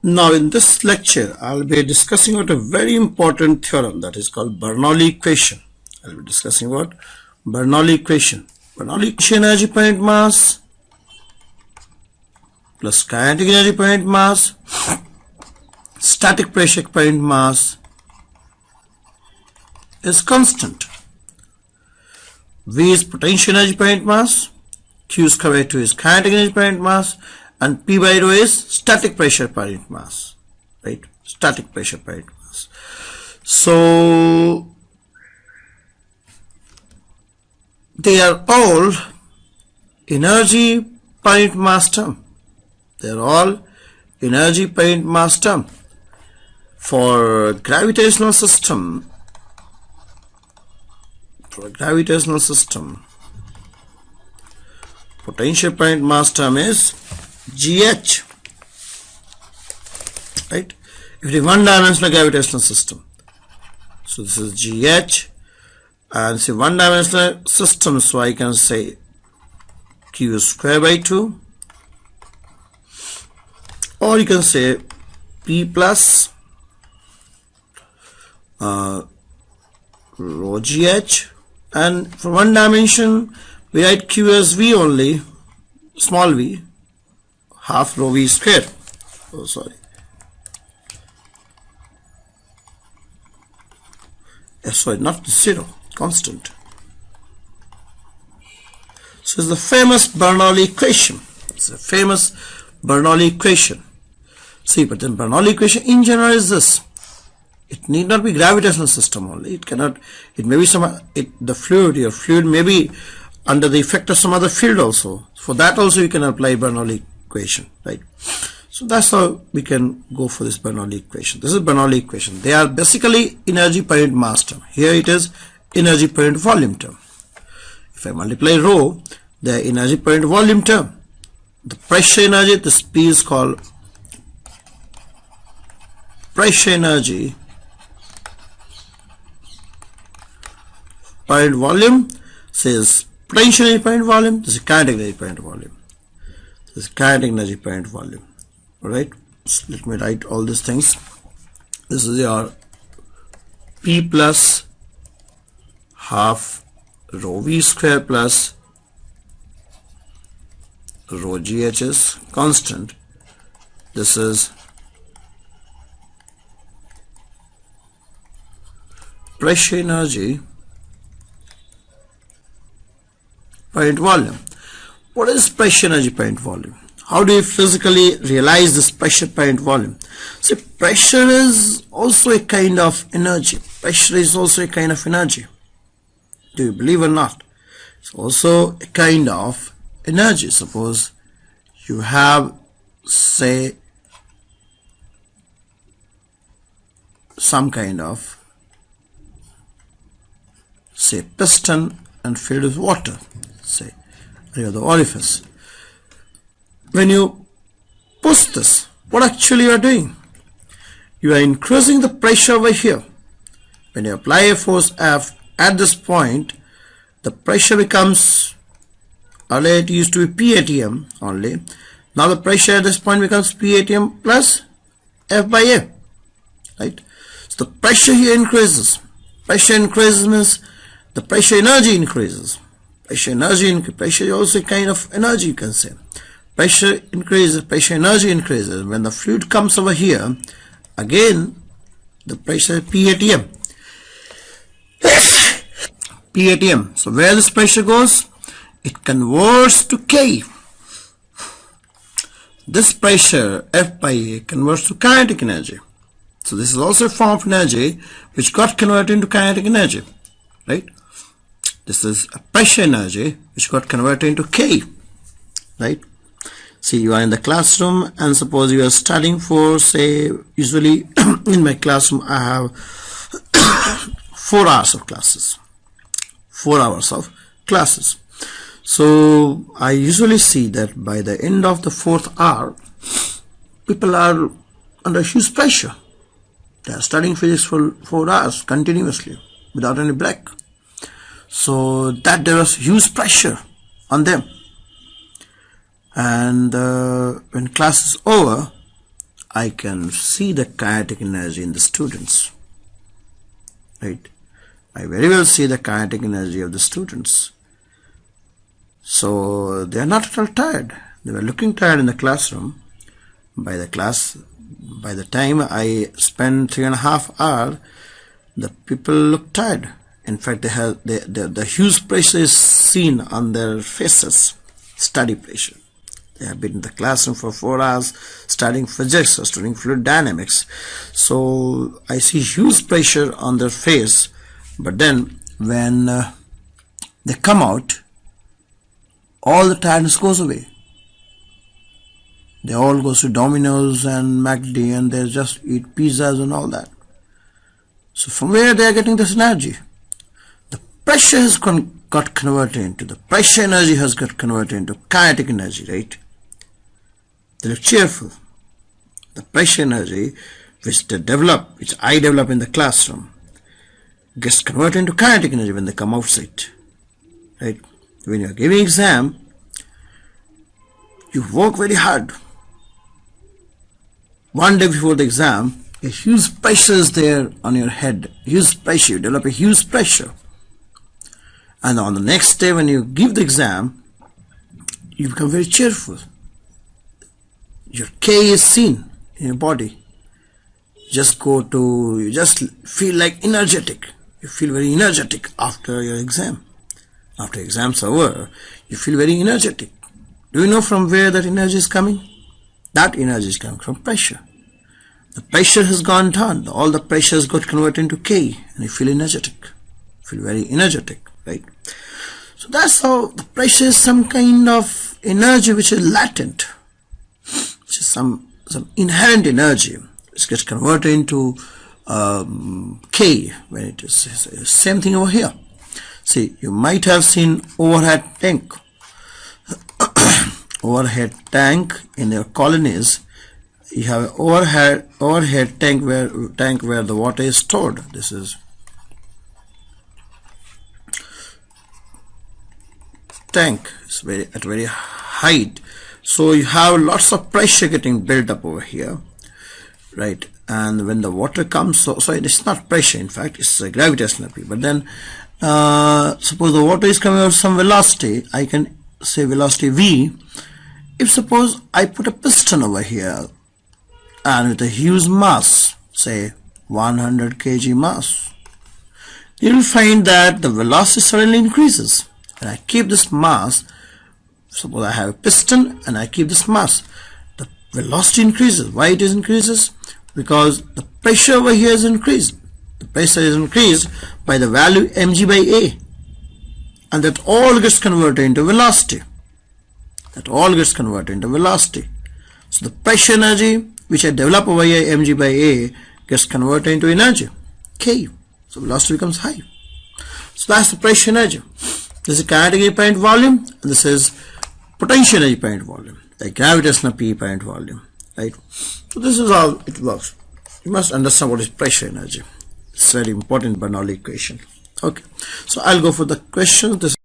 Now in this lecture I'll be discussing about a very important theorem that is called Bernoulli Equation. I'll be discussing about Bernoulli Equation. Bernoulli Equation, energy per unit mass plus kinetic energy per unit mass, static pressure per unit mass is constant. V is potential energy per unit mass, Q square by 2 is kinetic energy per unit mass, and P by rho is static pressure per unit mass, right? Static pressure per unit mass. So they are all energy per unit mass term. They are all energy per unit mass term. For gravitational system, potential per unit mass term is GH, right? If it is one-dimensional gravitational system, so this is GH, and say one-dimensional system, so I can say Q square by 2, or you can say P plus rho GH, and for one dimension we write Q as V only, small v, half rho v square. Oh, sorry. Sorry, not zero, constant. So it's the famous Bernoulli equation. It's a famous Bernoulli equation. See, but then Bernoulli equation in general is this. It need not be gravitational system only. It cannot. It may be some. The fluid, your fluid may be under the effect of some other field also. For that also you can apply Bernoulli equation, right? So that's how we can go for this Bernoulli equation. This is Bernoulli equation. They are basically energy per unit mass term. Here it is energy per unit volume term. If I multiply rho, they are energy per unit volume term. The pressure energy, this P is called pressure energy per unit volume, says potential energy per unit volume, this is kinetic energy per unit volume. This is kinetic energy per unit volume. Alright, so let me write all these things. This is your P plus half rho V square plus rho GH is constant. This is pressure energy per unit volume. What is pressure energy per unit volume? How do you physically realize this pressure per unit volume? See, pressure is also a kind of energy. Pressure is also a kind of energy. Do you believe or not? It's also a kind of energy. Suppose you have, say, some kind of, say, piston and filled with water, say, near the orifice. When you push this, what actually you are doing? You are increasing the pressure over here. When you apply a force F at this point, the pressure becomes, earlier it used to be PATM only. Now the pressure at this point becomes PATM plus F by A, right? So the pressure here increases. Pressure increases means the pressure energy increases. Pressure is also a kind of energy, you can say. Pressure increases, pressure energy increases. When the fluid comes over here, again the pressure PATM. PATM. So where this pressure goes, it converts to K. This pressure F by A converts to kinetic energy. So this is also a form of energy which got converted into kinetic energy, right? This is a pressure energy which got converted into K, right? See, you are in the classroom and suppose you are studying for, say, usually in my classroom I have 4 hours of classes. 4 hours of classes. So I usually see that by the end of the 4th hour, people are under huge pressure. They are studying physics for 4 hours continuously without any break. So that there was huge pressure on them. And when class is over, I can see the kinetic energy in the students, right? I very well see the kinetic energy of the students. So they are not at all tired. They were looking tired in the classroom. By the time I spent 3.5 hours, the people look tired. In fact, the huge pressure is seen on their faces, study pressure. They have been in the classroom for 4 hours studying physics or studying fluid dynamics. So I see huge pressure on their face. But then when they come out, all the tiredness goes away. They all go to Domino's and McD and they just eat pizzas and all that. So from where they are getting this energy? The pressure has got converted into, the pressure energy has got converted into kinetic energy, right? They look cheerful. The pressure energy which I develop in the classroom, gets converted into kinetic energy when they come outside, right? When you are giving exam, you work very hard. One day before the exam, a huge pressure is there on your head, huge pressure, you develop a huge pressure. And on the next day when you give the exam, you become very cheerful. Your K is seen in your body. You just feel like energetic. You feel very energetic after your exam. After exams are over, you feel very energetic. Do you know from where that energy is coming? That energy is coming from pressure. The pressure has gone down. All the pressure has got converted into K, and you feel energetic. You feel very energetic, right? So that's how the pressure is some kind of energy which is latent, which is some inherent energy which gets converted into K when it is same thing over here. See, you might have seen overhead tank. Overhead tank in your colonies, you have an overhead tank where the water is stored. This is tank. It's at very height, so you have lots of pressure getting built up over here, right? And when the water comes, so it's not pressure, in fact it's a gravitational energy. But then suppose the water is coming out some velocity, I can say velocity v. If suppose I put a piston over here and with a huge mass, say 100 kg mass, you will find that the velocity suddenly increases. And I keep this mass, suppose I have a piston and I keep this mass, the velocity increases. Why it increases? Because the pressure over here is increased. The pressure is increased by the value mg by a, and that all gets converted into velocity. That all gets converted into velocity. So the pressure energy which I develop over here, mg by a, gets converted into energy, K. So velocity becomes high. So that's the pressure energy. This is kinetic energy per unit volume, and this is potential energy per unit volume, like gravitational P per unit volume, right? So this is how it works. You must understand what is pressure energy. It's very important Bernoulli equation. Okay, so I'll go for the question. This